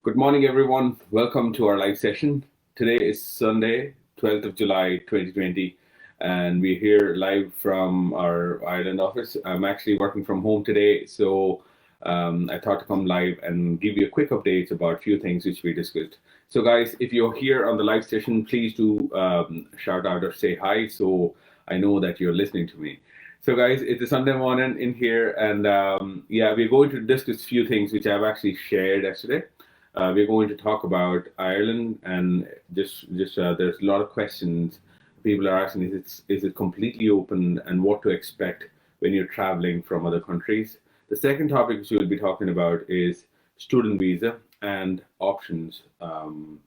Good morning, everyone. Welcome to our live session. Today is Sunday, 12th of July, 2020, and we're here live from our Ireland office. I'm actually working from home today, so I thought to come live and give you a quick update about a few things which we discussed. So, guys, if you're here on the live session, please do shout out or say hi so I know that you're listening to me. So, guys, it's a Sunday morning in here, and yeah, we're going to discuss a few things which I've actually shared yesterday. We're going to talk about Ireland, and just there's a lot of questions people are asking. Is it completely open, and what to expect when you're traveling from other countries? The second topic which we'll be talking about is student visa and options, and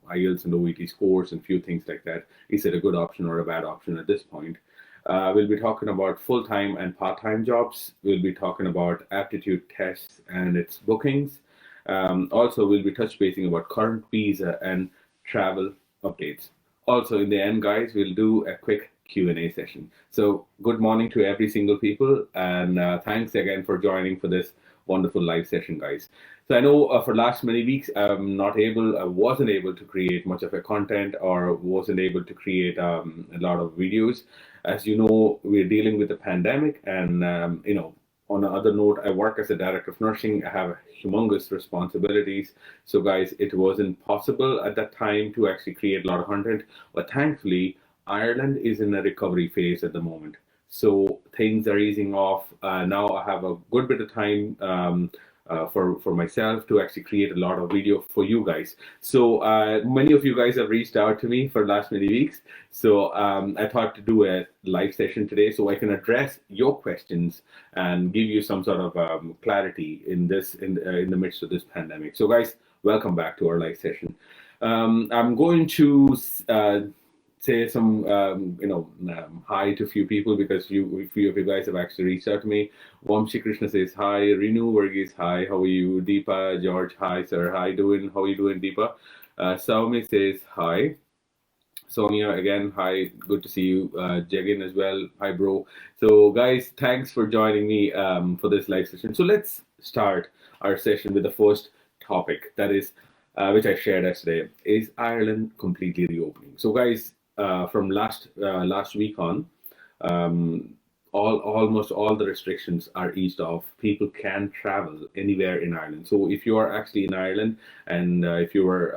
IELTS and OET scores and few things like that. Is it a good option or a bad option at this point? We'll be talking about full-time and part-time jobs. We'll be talking about aptitude tests and its bookings. Also, we'll be touch basing about current visa and travel updates. Also, in the end, guys, we'll do a quick Q&A session. So, good morning to every single people, and thanks again for joining for this wonderful live session, guys. So I know for last many weeks I wasn't able to create much of a content or wasn't able to create a lot of videos. As you know, we're dealing with the pandemic, and on another note, I work as a director of nursing. I have humongous responsibilities. So, guys, it wasn't possible at that time to actually create a lot of content. But thankfully, Ireland is in a recovery phase at the moment. So things are easing off. Now I have a good bit of time for myself to actually create a lot of video for you guys. So many of you guys have reached out to me for the last many weeks. So I thought to do a live session today so I can address your questions and give you some sort of clarity in the midst of this pandemic. So guys, welcome back to our live session. I'm going to say some hi to a few people because a few of you guys have actually reached out to me. Vamshi Krishna says hi. Renu Varghese, hi. How are you? Deepa George, hi sir. How are you doing, Deepa? Saumi says hi. Sonia again, hi. Good to see you. Jagin as well, hi bro. So guys, thanks for joining me for this live session. So let's start our session with the first topic, that is which I shared yesterday. Is Ireland completely reopening? So guys, from last week on, almost all the restrictions are eased off. People can travel anywhere in Ireland. So if you are actually in Ireland, and if you were,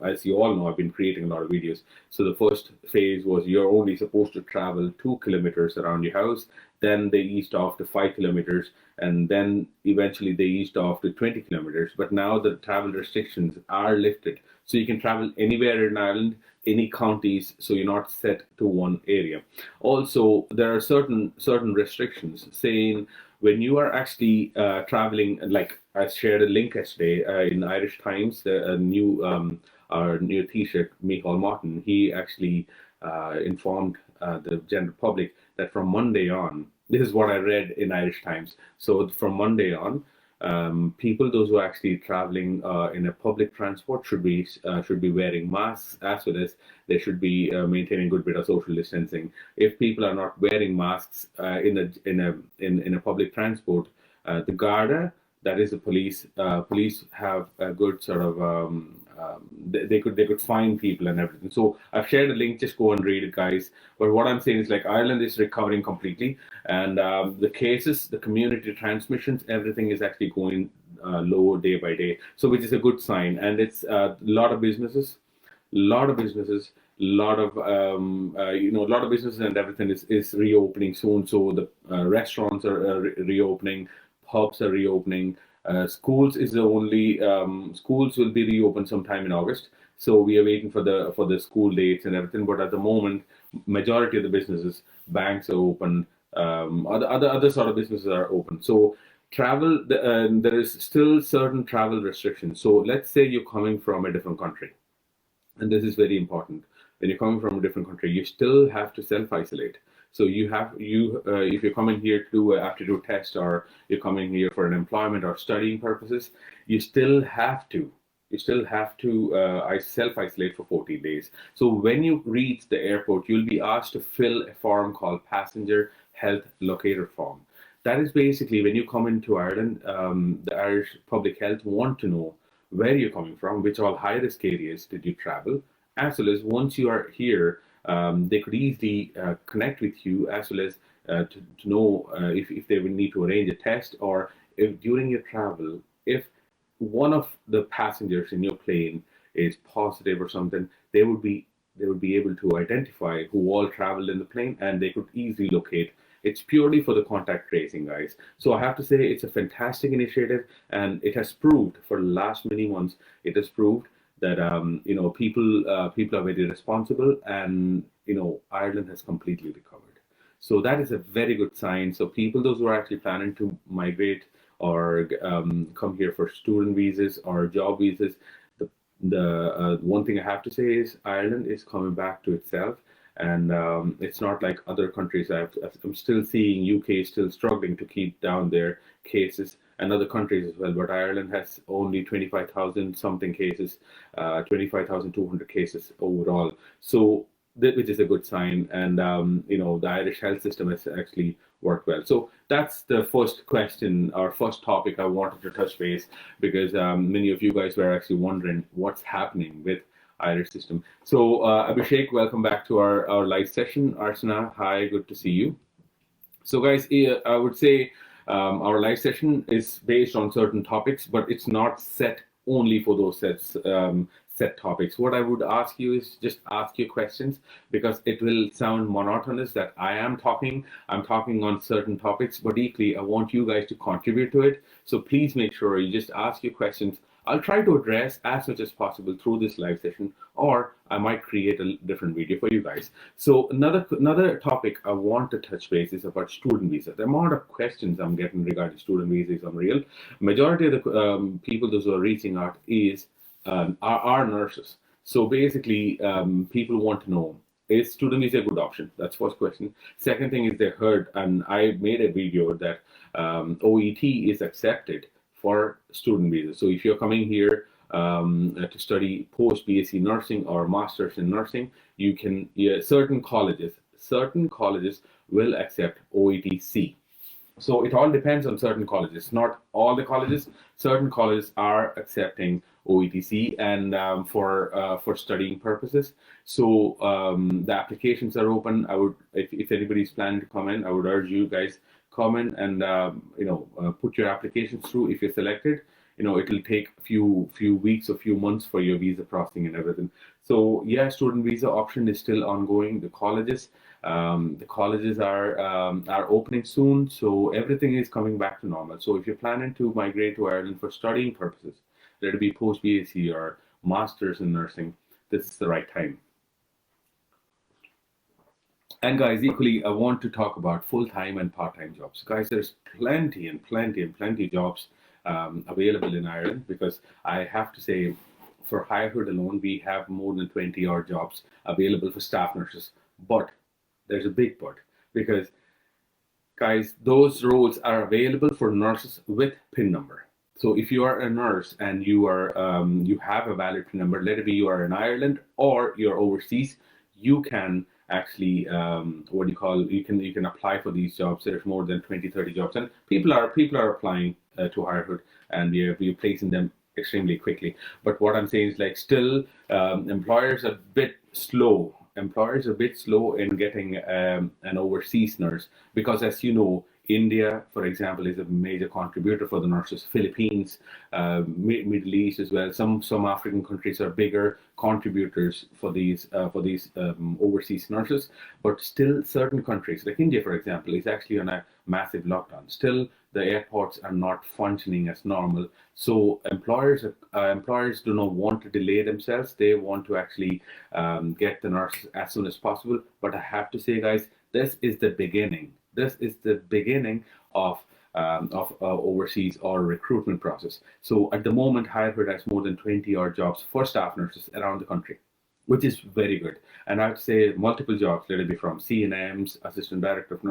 as you all know, I've been creating a lot of videos. So the first phase was you're only supposed to travel 2 kilometers around your house. Then they eased off to 5 kilometers, and then eventually they eased off to 20 kilometers. But now the travel restrictions are lifted, so you can travel anywhere in Ireland, any counties, so you're not set to one area. Also, there are certain restrictions saying when you are actually traveling, like I shared a link yesterday in Irish Times, a new our new Taoiseach, Micheál Martin, he actually informed the general public that from Monday on, this is what I read in Irish Times. So from Monday on, people, those who are actually traveling in a public transport, should be wearing masks, as well as they should be maintaining a good bit of social distancing. If people are not wearing masks in a public transport, the Garda, that is the police, police have a good sort of they could fine people and everything. So I've shared a link. Just go and read it, guys. But what I'm saying is, like, Ireland is recovering completely, and the cases, the community transmissions, everything is actually going low day by day. So which is a good sign, and it's a lot of businesses, lot of businesses, lot of a lot of businesses and everything is reopening soon. So the restaurants are reopening, pubs are reopening. Schools is the only schools will be reopened sometime in August. So we are waiting for the school dates and everything. But at the moment, majority of the businesses, banks are open. Other sort of businesses are open. So travel, there is still certain travel restrictions. So let's say you're coming from a different country, and this is very important. When you're coming from a different country, you still have to self-isolate. So if you're coming here to do an aptitude test, or you're coming here for an employment or studying purposes, you still have to self-isolate for 14 days. So when you reach the airport, you'll be asked to fill a form called passenger health locator form. That is basically when you come into Ireland, the Irish Public Health want to know where you're coming from, which all high-risk areas did you travel, as well as once you are here, they could easily connect with you, as well as to know if they will need to arrange a test, or if during your travel, if one of the passengers in your plane is positive or something, they would be able to identify who all traveled in the plane, and they could easily locate. It's purely for the contact tracing, guys. So I have to say it's a fantastic initiative, and it has proved for the last many months. It has proved that people are very responsible, and Ireland has completely recovered. So that is a very good sign. So people, those who are actually planning to migrate or come here for student visas or job visas, the one thing I have to say is Ireland is coming back to itself, and it's not like other countries. I'm still seeing UK still struggling to keep down their cases, and other countries as well. But Ireland has only 25,000 something cases, 25,200 cases overall. So which is a good sign, and the Irish health system has actually worked well. So that's the first question or first topic I wanted to touch base, because many of you guys were actually wondering what's happening with Irish system. So Abhishek, welcome back to our live session. Arsana, hi, good to see you. So guys, I would say our live session is based on certain topics, but it's not set only for those set topics. What I would ask you is just ask your questions, because it will sound monotonous that I'm talking on certain topics, but equally I want you guys to contribute to it. So please make sure you just ask your questions. I'll try to address as much as possible through this live session, or I might create a different video for you guys. So another topic I want to touch base is about student visa. The amount of questions I'm getting regarding student visa is unreal. Majority of the people those who are reaching out are nurses. So basically, people want to know, is student visa a good option? That's first question. Second thing is they heard, and I made a video that OET is accepted for student visa. So if you're coming here to study post BSc nursing or masters in nursing, you can, certain colleges will accept OET-C. So it all depends on certain colleges, not all the colleges. Certain colleges are accepting OET-C and for studying purposes. So the applications are open. I would, if anybody's planning to come in, I would urge you guys comment and put your applications through. If you're selected, it will take a few weeks or few months for your visa processing and everything. So yeah, student visa option is still ongoing. The colleges are opening soon, so everything is coming back to normal. So if you're planning to migrate to Ireland for studying purposes, let it be post BSc or masters in nursing, this is the right time. And guys, equally, I want to talk about full-time and part-time jobs. Guys, there's plenty jobs available in Ireland, because I have to say, for HIREHOOD alone, we have more than 20 odd jobs available for staff nurses. But there's a big but, because guys, those roles are available for nurses with PIN number. So if you are a nurse and you have a valid PIN number, let it be you are in Ireland or you're overseas, you can actually you can apply for these jobs. There's more than 20-30 jobs, and people are applying to HIREHOOD, and we're placing them extremely quickly. But what I'm saying is, like, still employers are a bit slow. Employers are a bit slow in getting an overseas nurse, because, as you know, India, for example, is a major contributor for the nurses. Philippines, Middle East as well. Some African countries are bigger contributors for these overseas nurses. But still, certain countries, like India, for example, is actually on a massive lockdown. Still, the airports are not functioning as normal. So employers do not want to delay themselves. They want to actually get the nurses as soon as possible. But I have to say, guys, this is the beginning. This is the beginning of overseas or recruitment process. So at the moment, HIREHOOD has more than 20 odd jobs for staff nurses around the country, which is very good. And I would say multiple jobs, let it be from CNMs, assistant director of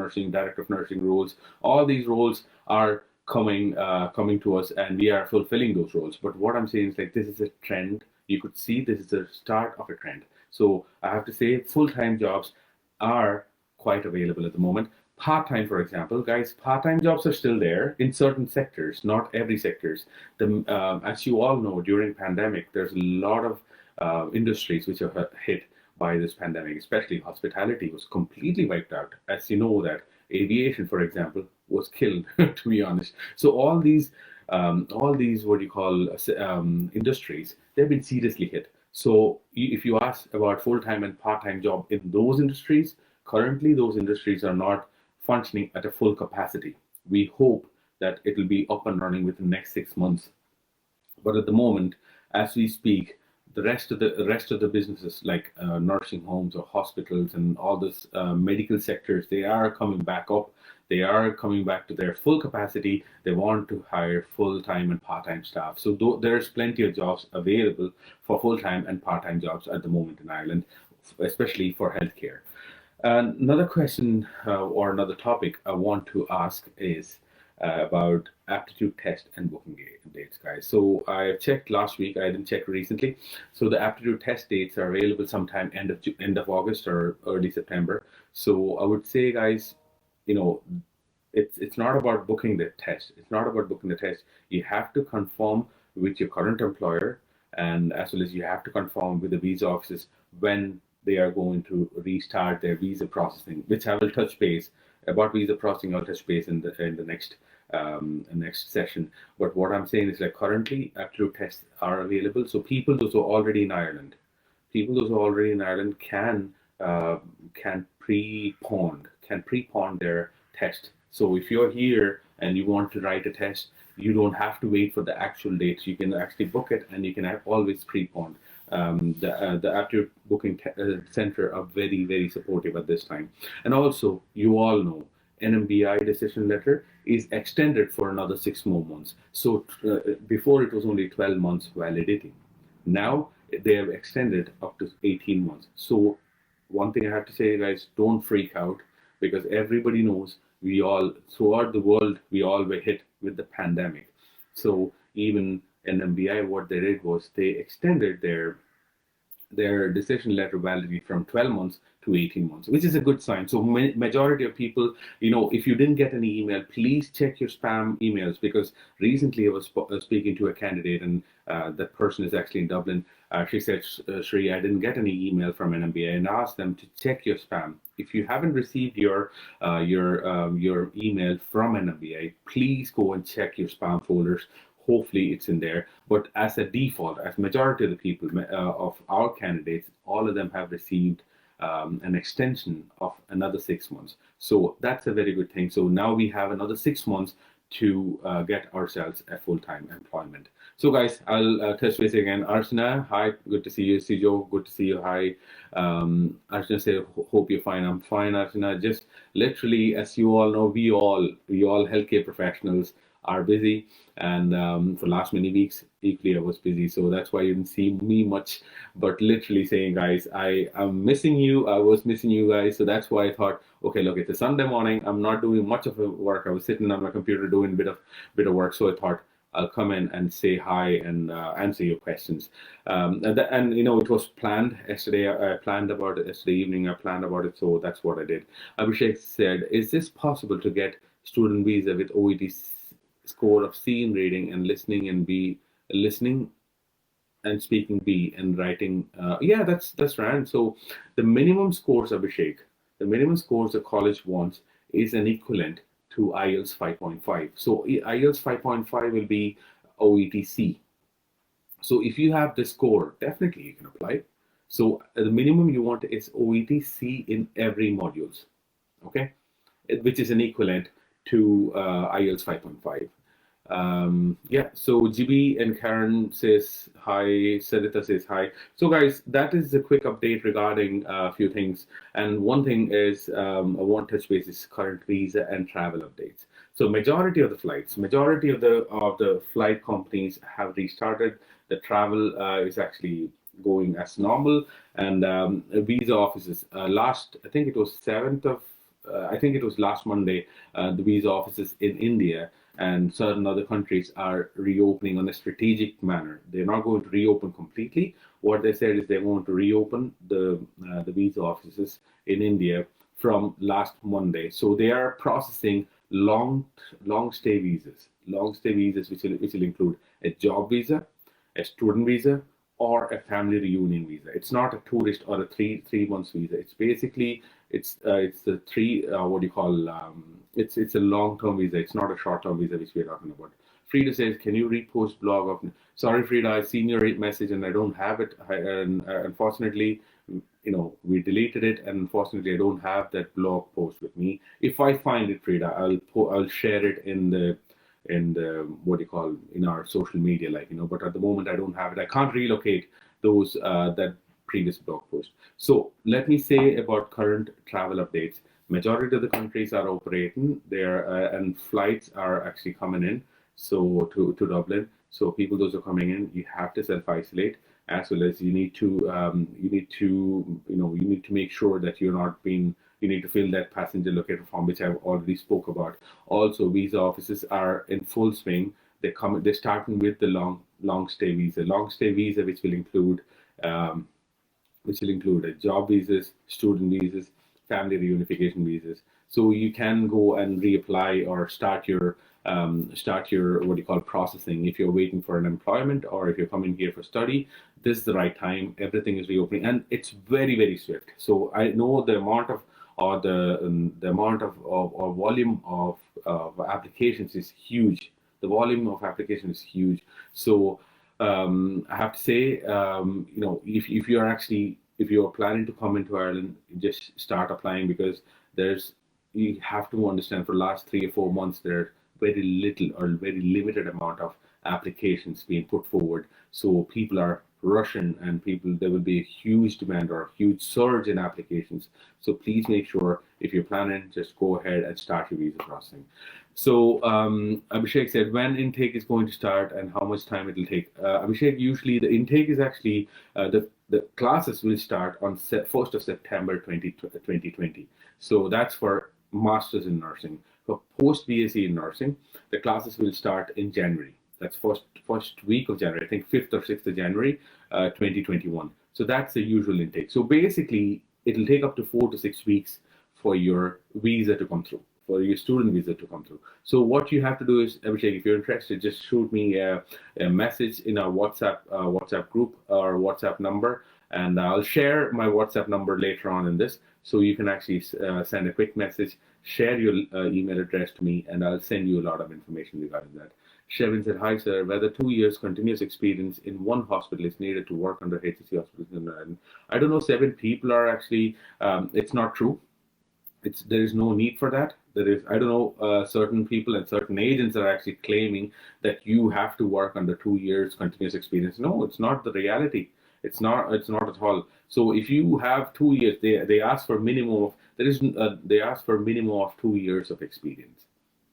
nursing roles. All these roles are coming to us, and we are fulfilling those roles. But what I'm saying is, like, this is a trend. You could see this is the start of a trend. So I have to say, full-time jobs are quite available at the moment. Part-time, for example, guys, part-time jobs are still there in certain sectors, not every sectors. As you all know, during pandemic, there's a lot of industries which are hit by this pandemic, especially hospitality was completely wiped out. As you know that aviation, for example, was killed, to be honest. So all these what you call industries, they've been seriously hit. So if you ask about full-time and part-time job in those industries, currently those industries are not functioning at a full capacity. We hope that it will be up and running within the next 6 months. But at the moment, as we speak, the rest of the businesses like nursing homes or hospitals and all this medical sectors, they are coming back up. They are coming back to their full capacity. They want to hire full-time and part-time staff. So there's plenty of jobs available for full-time and part-time jobs at the moment in Ireland, especially for healthcare. Another question or another topic I want to ask is about aptitude test and booking dates, guys. So I checked last week. I didn't check recently. So the aptitude test dates are available sometime end of August or early September. So I would say, guys, you know, it's not about booking the test. It's not about booking the test. You have to confirm with your current employer, and as well as you have to confirm with the visa offices when they are going to restart their visa processing, which I will touch base about visa processing. I'll touch base in the next session. But what I'm saying is, like, currently aptitude tests are available, so people those who are already in Ireland, can prepone their test. So if you're here and you want to write a test, you don't have to wait for the actual dates. You can actually book it, and you can always prepone. The Aptitude Booking Center are very, very supportive at this time. And also, you all know, NMBI decision letter is extended for another 6 more months. So before it was only 12 months validity. Now they have extended up to 18 months. So one thing I have to say, guys, don't freak out, because everybody knows we all, throughout the world, we all were hit with the pandemic. So even NMBI, what they did was they extended their decision letter validity from 12 months to 18 months, which is a good sign. So majority of people, if you didn't get any email, please check your spam emails, because recently I was speaking to a candidate, and that person is actually in Dublin. She said, SREE, I didn't get any email from NMBA, and asked them to check your spam. If you haven't received your email from NMBA, please go and check your spam folders. Hopefully it's in there. But as a default, as majority of the people of our candidates, all of them have received an extension of another 6 months. So that's a very good thing. So now we have another 6 months to get ourselves a full-time employment. So guys, I'll touch base again. Archana, hi, good to see you. Sijo, good to see you. Hi. Archana say, hope you're fine. I'm fine, Archana. Just literally, as you all know, we all healthcare professionals are busy, and for last many weeks equally I was busy, so that's why you didn't see me much. But literally saying, guys, I'm missing you. I was missing you guys, so that's why I thought, okay, look, it's a Sunday morning, I'm not doing much of work. I was sitting on my computer doing a bit of work, so I thought I'll come in and say hi and answer your questions. And it was planned yesterday. I planned about it yesterday evening. I planned about it, so that's what I did. Abhishek said, is this possible to get student visa with OET score of C in reading and listening, and B listening and speaking B and writing? Yeah, that's right. So the minimum scores, Abhishek, the minimum scores the college wants is an equivalent to IELTS 5.5. So IELTS 5.5 will be OET C. So if you have the score, definitely you can apply. So the minimum you want is OET C in every modules, okay, which is an equivalent to IELTS 5.5. Yeah, so GB and Karen says hi, Sarita says hi. So guys, that is a quick update regarding a few things. And one thing is, I want to touch base is current visa and travel updates. So majority of the flight companies have restarted. The travel is actually going as normal, and visa offices I think it was 7th of I think it was last Monday, the visa offices in India and certain other countries are reopening on a strategic manner. They're not going to reopen completely. What they said is they want to reopen the visa offices in India from last Monday. So they are processing long stay visas, which will include a job visa, a student visa, or a family reunion visa. It's not a tourist or a three months visa. It's basically it's the three what do you call it's a long term visa. It's not a short term visa which we are talking about. Frida says, can you repost blog of? Sorry, Frida, I've seen your message and I don't have it. Unfortunately, we deleted it, and unfortunately, I don't have that blog post with me. If I find it, Frida, I'll share it in the what do you call, in our social media, But at the moment, I don't have it. I can't relocate those that previous blog post. So let me say about current travel updates. Majority of the countries are operating there, and flights are actually coming in. So to Dublin. So people, those are coming in, you have to self-isolate, as well as you need to make sure that you're not being. You need to fill that passenger locator form, which I've already spoke about. Also, visa offices are in full swing. They're starting with the long stay visa, which will include job visas, student visas, family reunification visas. So you can go and reapply or start your what do you call processing if you're waiting for an employment or if you're coming here for study. This is the right time. Everything is reopening, and it's very, very swift. So I know the amount of or the amount of or volume of applications is huge. The volume of applications is huge. So I have to say, if you're planning to come into Ireland, just start applying, because you have to understand, for the last 3 or 4 months there's very little or very limited amount of applications being put forward. So people are rushing, and there will be a huge demand or a huge surge in applications. So please make sure, if you're planning, just go ahead and start your visa processing. So Abhishek said, when intake is going to start and how much time it will take. Abhishek, usually the intake is actually, the classes will start on 1st of September 2020. So that's for Masters in Nursing. For post-BSc in Nursing, the classes will start in January. That's first week of January, I think 5th or 6th of January, 2021. So that's the usual intake. So basically, it'll take up to 4 to 6 weeks for your visa to come through, for your student visa to come through. So what you have to do is, Abhishek, if you're interested, just shoot me a message in our WhatsApp group or WhatsApp number, and I'll share my WhatsApp number later on in this. So you can actually send a quick message, share your email address to me, and I'll send you a lot of information regarding that. Shevin said, hi sir, whether 2 years continuous experience in one hospital is needed to work under HSC hospitals in Ireland. I don't know, 7 people are actually, it's not true. There is no need for that. I don't know, certain people and certain agents are actually claiming that you have to work under 2 years continuous experience. No, it's not the reality. It's not at all. So if you have 2 years, they ask for minimum of, they ask for minimum of 2 years of experience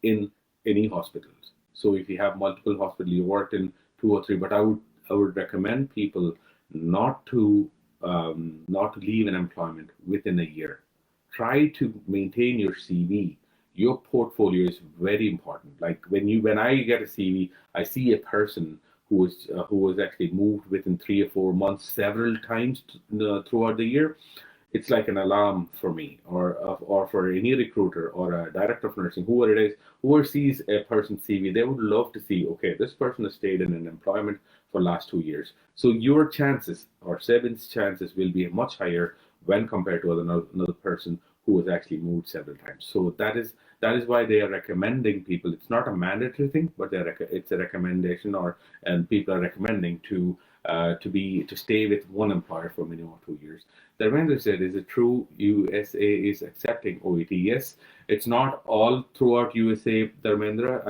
in any hospitals. So if you have multiple hospitals, you worked in 2 or 3, but I would recommend people not to leave an employment within a year. Try to maintain your CV. Your portfolio is very important. Like when I get a CV, I see a person who was actually moved within 3 or 4 months several times throughout the year. It's like an alarm for me, or for any recruiter or a director of nursing, whoever it is, whoever sees a person's CV, they would love to see, okay, this person has stayed in an employment for the last 2 years. So your chances, or Seven's chances, will be much higher when compared to another person who has actually moved several times. So that is why they are recommending people. It's not a mandatory thing, but it's a recommendation, and people are recommending to stay with one employer for minimum of 2 years. Dharmendra said, is it true USA is accepting OET? Yes, it's not all throughout USA, Dharmendra.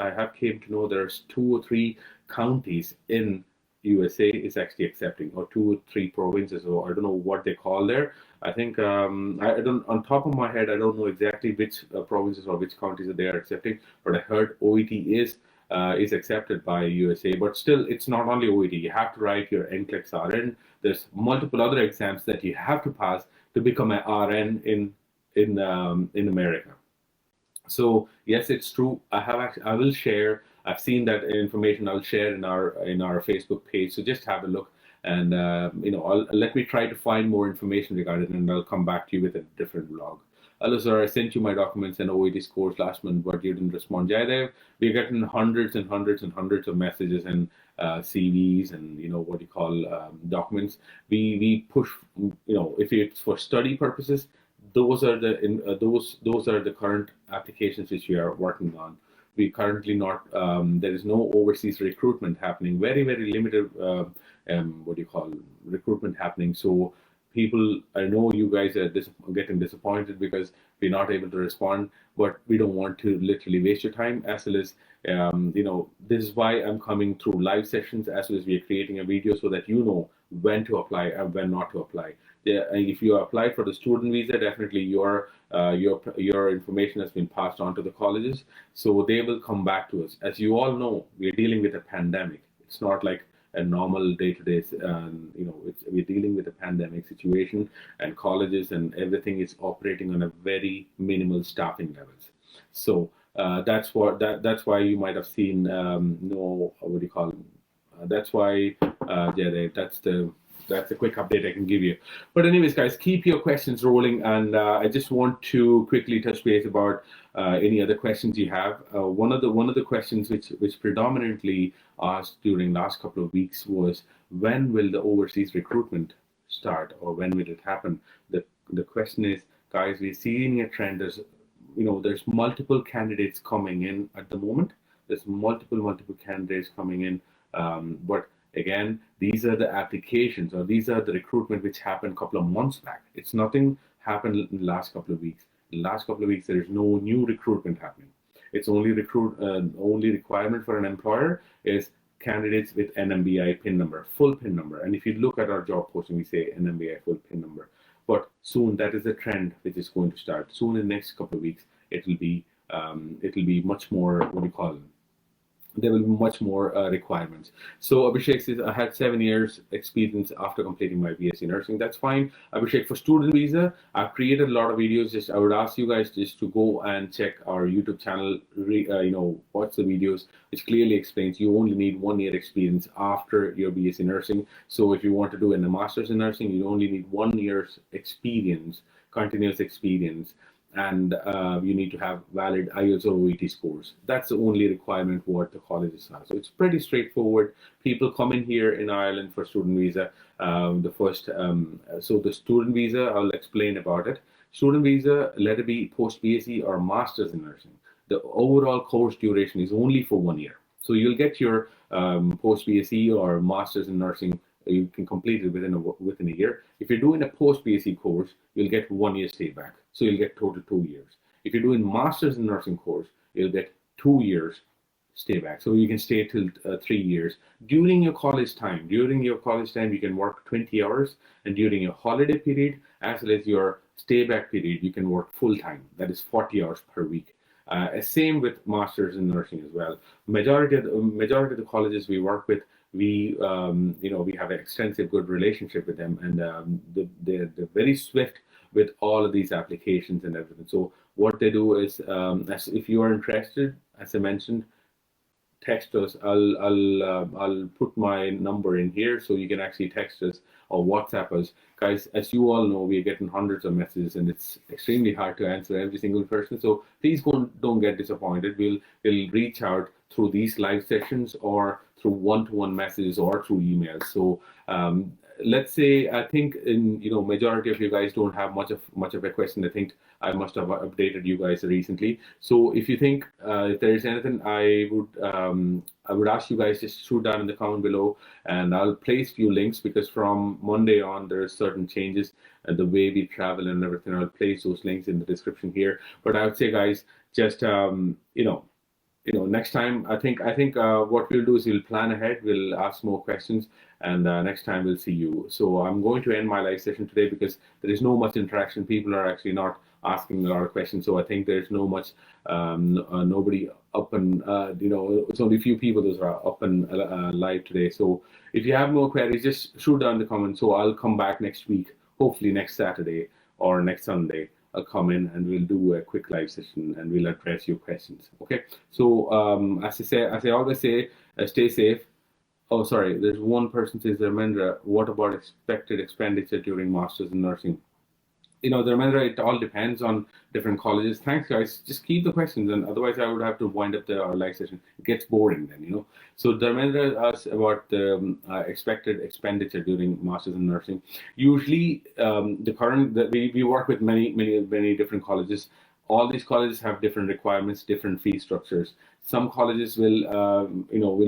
I have came to know there's 2 or 3 counties in USA is actually accepting, or 2 or 3 provinces, or I don't know what they call there. I think I don't, on top of my head, I don't know exactly which provinces or which counties that they are accepting, but I heard OET is accepted by USA. But still, it's not only OET. You have to write your NCLEX RN. There's multiple other exams that you have to pass to become an RN in America. So yes, it's true. I will share. I've seen that information. I'll share in our Facebook page. So just have a look, and let me try to find more information regarding it, and I'll come back to you with a different vlog. hello sir, I sent you my documents and OET scores last month, but you didn't respond. Jaidev, we're getting hundreds and hundreds and hundreds of messages and CVs and what you call documents. We push, if it's for study purposes, those are those are the current applications which we are working on. We currently not there is no overseas recruitment happening. Very limited what do you call recruitment happening. So people, I know you guys are getting disappointed because we're not able to respond, but we don't want to literally waste your time. As well as this is why I'm coming through live sessions, as well as we are creating a video so that you know when to apply and when not to apply. Yeah, if you apply for the student visa, definitely your information has been passed on to the colleges, so they will come back to us. As you all know, we're dealing with a pandemic. It's not like a normal day-to-day. We're dealing with a pandemic situation, and colleges and everything is operating on a very minimal staffing levels. So that's why you might have seen no, what do you call? That's why, that's the quick update I can give you. But anyways, guys, keep your questions rolling, and I just want to quickly touch base about any other questions you have. One of the questions which predominantly asked during last couple of weeks was, when will the overseas recruitment start, or when will it happen? The question is, guys, we're seeing a trend. There's multiple candidates coming in at the moment. There's multiple candidates coming in, but again, these are the applications, or these are the recruitment which happened a couple of months back. It's nothing happened in the last couple of weeks. In the last couple of weeks, there is no new recruitment happening. It's only only requirement for an employer is candidates with NMBI PIN number, full PIN number. And if you look at our job posting, we say NMBI full PIN number. But soon, that is a trend which is going to start. Soon, in the next couple of weeks, it will be much more, what do you call it? There will be much more requirements. So Abhishek says, I had 7 years experience after completing my BSc nursing. That's fine. Abhishek, for student visa, I've created a lot of videos. I would ask you guys just to go and check our YouTube channel, watch the videos, which clearly explains you only need 1 year experience after your BSc nursing. So if you want to do a master's in nursing, you only need 1 year's experience, continuous experience, and you need to have valid IELTS or OET scores. That's the only requirement what the colleges have. So it's pretty straightforward. People come in here in Ireland for student visa. So the student visa, I'll explain about it. Student visa, let it be post BSc or master's in nursing. The overall course duration is only for 1 year. So you'll get your post BSc or master's in nursing. You can complete it within a year. If you're doing a post BSc course, you'll get 1 year stay back. So you'll get total 2 years. If you're doing master's in nursing course, you'll get 2 years stay back. So you can stay till 3 years. During your college time, you can work 20 hours, and during your holiday period, as well as your stay back period, you can work full time. That is 40 hours per week. Same with masters in nursing as well. Majority of the colleges we work with, we have an extensive good relationship with them, and they're very swift with all of these applications and everything. So what they do is, if you are interested, as I mentioned, text us. I'll put my number in here, so you can actually text us or WhatsApp us. Guys, as you all know, we're getting hundreds of messages, and it's extremely hard to answer every single person. So please don't get disappointed. We'll reach out through these live sessions, or through one-to-one messages, or through emails. So let's say, I think majority of you guys don't have much of a question. I think I must have updated you guys recently. So if you think if there is anything, I would ask you guys just shoot down in the comment below, and I'll place few links, because from Monday on there are certain changes and the way we travel and everything. I'll place those links in the description here. But I would say, guys, just next time, I think what we'll do is we'll plan ahead. We'll ask more questions, and next time we'll see you. So I'm going to end my live session today because there is no much interaction. People are actually not asking a lot of questions. So I think there's no much, nobody up and, it's only a few people that are up and live today. So if you have more queries, just shoot down the comments. So I'll come back next week, hopefully next Saturday or next Sunday. I'll come in and we'll do a quick live session, and we'll address your questions. Okay. So as I always say, stay safe. Oh, sorry. There's one person says, Ramendra, what about expected expenditure during masters in nursing? remember, it all depends on different colleges. Thanks, guys. Just keep the questions, and otherwise I would have to wind up our live session. It gets boring then. So Dharmendra asked about the expected expenditure during masters in nursing. Usually, we work with many different colleges. All these colleges have different requirements, different fee structures. Some colleges will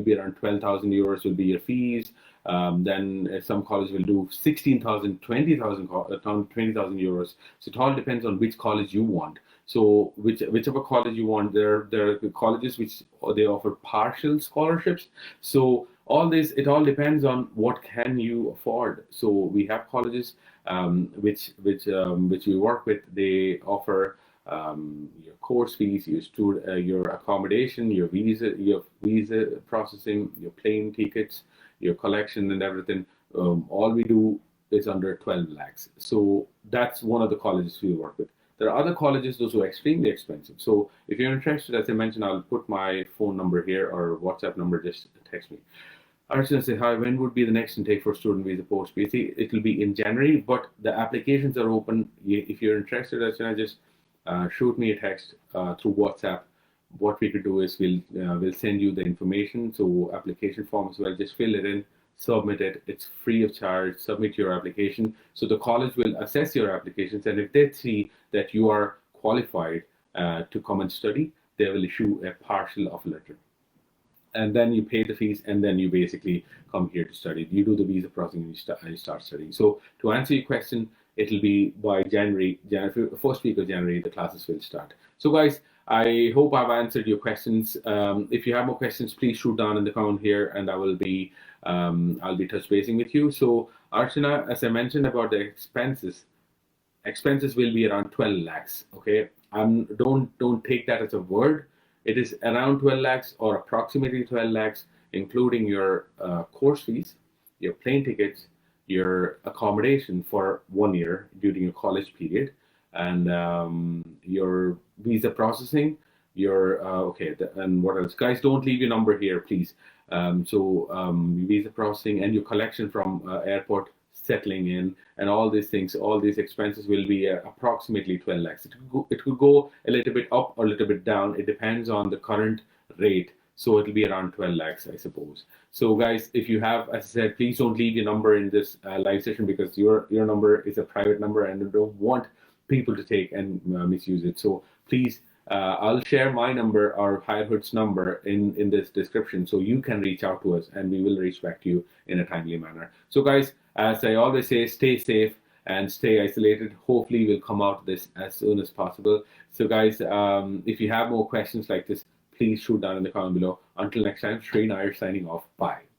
be around 12,000 euros will be your fees. Then some colleges will do 16,000, 20,000 euros. So it all depends on which college you want. So whichever college you want, there are colleges which they offer partial scholarships. So it all depends on what can you afford. So we have colleges which we work with. They offer your course fees, your accommodation, your visa processing, your plane tickets, your collection and everything. All we do is under 12 lakhs. So that's one of the colleges we work with. There are other colleges, those who are extremely expensive. So if you're interested, as I mentioned, I'll put my phone number here or WhatsApp number, just text me. Archana say, hi, when would be the next intake for student visa post BC? It will be in January, but the applications are open. If you're interested, Archana, just shoot me a text through WhatsApp. What we could do is we'll send you the information, so application form as well. Just fill it in, submit it. It's free of charge. Submit your application. So the college will assess your applications, and if they see that you are qualified to come and study, they will issue a partial offer letter. And then you pay the fees, and then you basically come here to study. You do the visa processing and you start studying. So to answer your question, it'll be by January, first week of January, the classes will start. So guys, I hope I've answered your questions. If you have more questions, please shoot down in the comment here, and I'll be touch basing with you. So Archana, as I mentioned about the expenses will be around 12 lakhs. Okay, don't take that as a word. It is around 12 lakhs or approximately 12 lakhs, including your course fees, your plane tickets, your accommodation for 1 year during your college period, and your visa processing, and what else? Guys, don't leave your number here, please. Visa processing and your collection from airport, settling in, and all these things, all these expenses will be approximately 12 lakhs. It could go a little bit up or a little bit down. It depends on the current rate. So it'll be around 12 lakhs, I suppose. So guys, if you have, as I said, please don't leave your number in this live session, because your number is a private number and I don't want people to take and misuse it. So please, I'll share my number or HIREHOOD's number in this description, so you can reach out to us and we will reach back to you in a timely manner. So guys, as I always say, stay safe and stay isolated. Hopefully we'll come out of this as soon as possible. So guys, if you have more questions like this, please shoot down in the comment below. Until next time, SREE NAIR signing off. Bye.